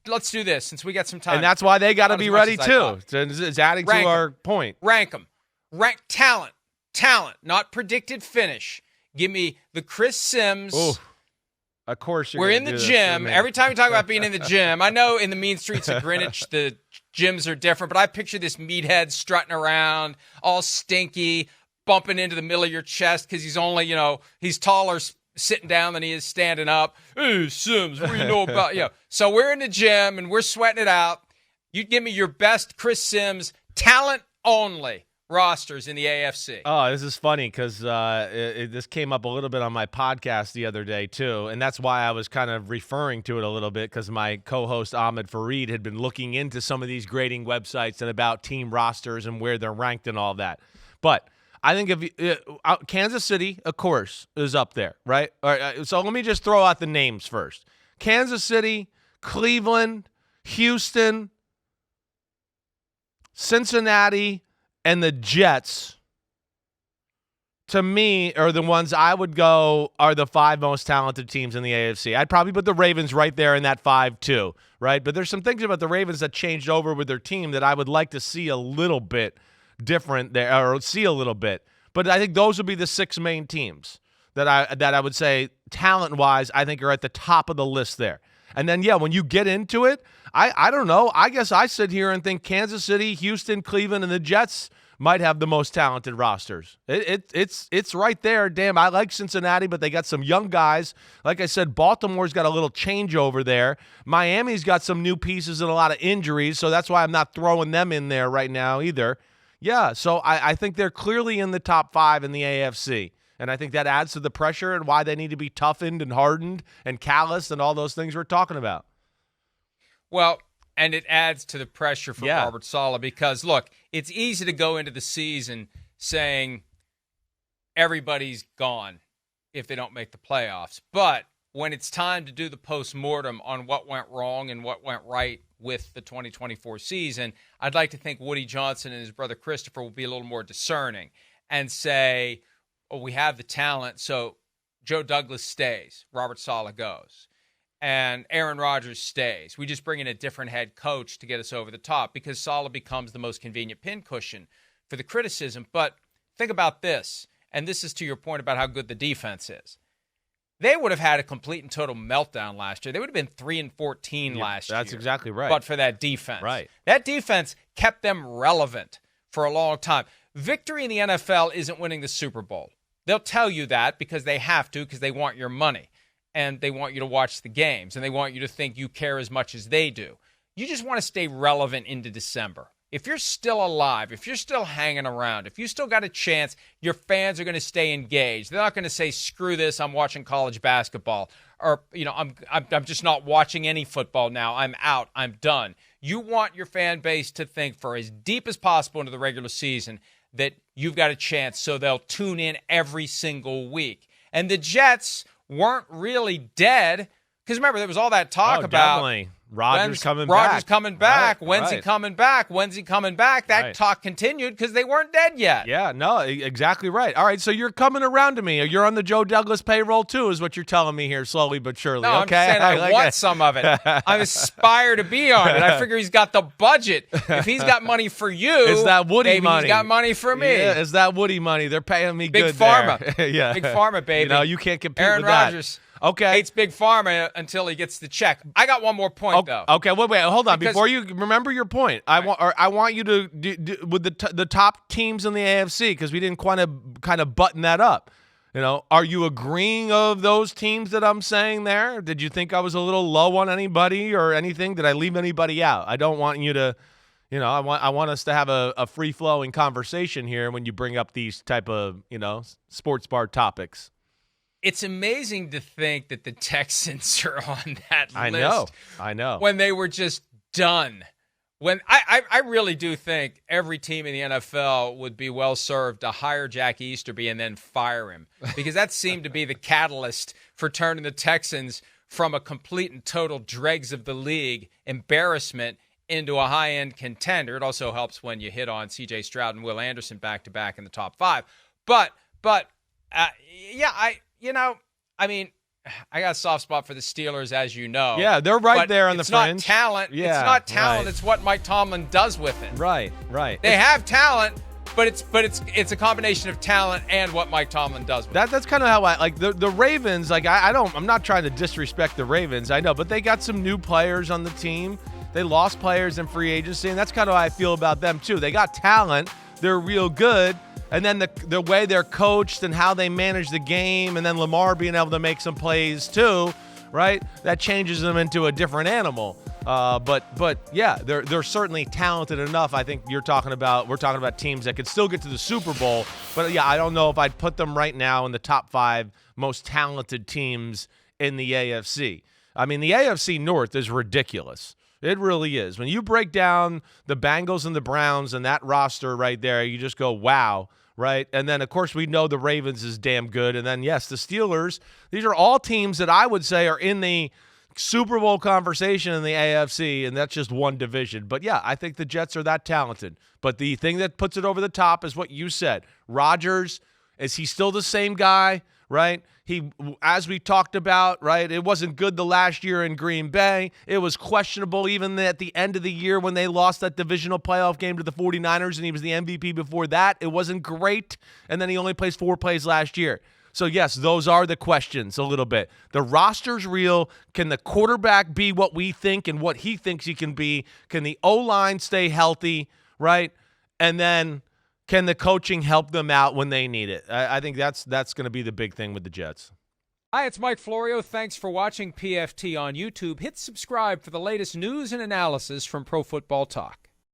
let's do this since we got some time. And that's why they got to be ready too. It's adding to our point. Rank them. Rank talent, not predicted finish. Give me the Chris Sims. Ooh. Of course we're in the gym. Every time we talk about being in the gym, I know in the mean streets of Greenwich, the gyms are different, but I picture this meathead strutting around, all stinky, bumping into the middle of your chest because he's only, he's taller sitting down than he is standing up. Hey, Sims, what do you know about, So we're in the gym and we're sweating it out. You give me your best Chris Sims, talent only rosters in the AFC. Oh, this is funny because this came up a little bit on my podcast the other day too, and that's why I was kind of referring to it a little bit because my co-host Ahmed Fareed had been looking into some of these grading websites and about team rosters and where they're ranked and all that. But I think if Kansas City, of course, is up there, right? All right, so let me just throw out the names first. Kansas City, Cleveland, Houston, Cincinnati, and the Jets, to me, are the ones I would go are the 5 most talented teams in the AFC. I'd probably put the Ravens right there in that 5 too, right? But there's some things about the Ravens that changed over with their team that I would like to see a little bit different there, or see a little bit. But I think those would be the 6 main teams that I would say talent-wise I think are at the top of the list there. And then, when you get into it, I don't know. I guess I sit here and think Kansas City, Houston, Cleveland, and the Jets might have the most talented rosters. It's right there. Damn, I like Cincinnati, but they got some young guys. Like I said, Baltimore's got a little changeover there. Miami's got some new pieces and a lot of injuries, so that's why I'm not throwing them in there right now either. Yeah, so I think they're clearly in the top 5 in the AFC. And I think that adds to the pressure and why they need to be toughened and hardened and calloused and all those things we're talking about. Well, and it adds to the pressure for Robert Saleh because, look, it's easy to go into the season saying everybody's gone if they don't make the playoffs. But when it's time to do the postmortem on what went wrong and what went right with the 2024 season, I'd like to think Woody Johnson and his brother Christopher will be a little more discerning and say, we have the talent, so Joe Douglas stays, Robert Saleh goes, and Aaron Rodgers stays. We just bring in a different head coach to get us over the top because Saleh becomes the most convenient pincushion for the criticism. But think about this, and this is to your point about how good the defense is. They would have had a complete and total meltdown last year. They would have been 3-14 last year. That's exactly right. But for that defense. Right. That defense kept them relevant for a long time. Victory in the NFL isn't winning the Super Bowl. They'll tell you that because they have to, because they want your money and they want you to watch the games and they want you to think you care as much as they do. You just want to stay relevant into December. If you're still alive, if you're still hanging around, if you still got a chance, your fans are going to stay engaged. They're not going to say, screw this, I'm watching college basketball. Or, I'm just not watching any football now. I'm out. I'm done. You want your fan base to think for as deep as possible into the regular season that you've got a chance, so they'll tune in every single week. And the Jets weren't really dead, because remember, there was all that talk about definitely. Rodgers coming back. Right, When's he coming back? When's he coming back? That talk continued because they weren't dead yet. Yeah, no, exactly right. All right, so you're coming around to me. You're on the Joe Douglas payroll too, is what you're telling me here, slowly but surely. No, okay? I'm saying I want some of it. I aspire to be on it. I figure he's got the budget. If he's got money for you, is that Woody maybe money? He's got money for me. Yeah, is that Woody money? They're paying me Big good Pharma. there. Yeah. Big Pharma, baby. You can't compete Aaron with that. Rodgers. Okay. Hates Big Pharma until he gets the check. I got one more point, though. Okay, wait, hold on. Before you remember your point, I want you to do with the top teams in the AFC, because we didn't kind of button that up. Are you agreeing of those teams that I'm saying there? Did you think I was a little low on anybody or anything? Did I leave anybody out? I don't want you to, I want us to have a free flowing conversation here when you bring up these type of sports bar topics. It's amazing to think that the Texans are on that list. I know. When they were just done. When I really do think every team in the NFL would be well served to hire Jack Easterby and then fire him, because that seemed to be the catalyst for turning the Texans from a complete and total dregs of the league embarrassment into a high-end contender. It also helps when you hit on C.J. Stroud and Will Anderson back-to-back in the top 5. I got a soft spot for the Steelers, as you know. Yeah, they're right there on the fringe. It's not talent. Yeah, it's not talent. right. It's what Mike Tomlin does with it. Right. They have talent, but it's a combination of talent and what Mike Tomlin does with it. That's kind of how I like the Ravens. Like I'm not trying to disrespect the Ravens. I know, but they got some new players on the team. They lost players in free agency, and that's kind of how I feel about them too. They got talent. They're real good. And then the way they're coached and how they manage the game, and then Lamar being able to make some plays too, right? That changes them into a different animal. But yeah, they're certainly talented enough. I think we're talking about teams that could still get to the Super Bowl. But yeah, I don't know if I'd put them right now in the top 5 most talented teams in the AFC. I mean, the AFC North is ridiculous. It really is. When you break down the Bengals and the Browns and that roster right there, you just go, wow, right? And then, of course, we know the Ravens is damn good. And then, yes, the Steelers. These are all teams that I would say are in the Super Bowl conversation in the AFC, and that's just one division. But, yeah, I think the Jets are that talented. But the thing that puts it over the top is what you said. Rodgers, is he still the same guy, right? He, as we talked about, right, it wasn't good the last year in Green Bay. It was questionable even at the end of the year when they lost that divisional playoff game to the 49ers, and he was the MVP before that. It wasn't great, and then he only plays 4 plays last year. So, yes, those are the questions a little bit. The roster's real. Can the quarterback be what we think and what he thinks he can be? Can the O-line stay healthy, right? And then can the coaching help them out when they need it? I think that's going to be the big thing with the Jets. Hi, it's Mike Florio. Thanks for watching PFT on YouTube. Hit subscribe for the latest news and analysis from Pro Football Talk.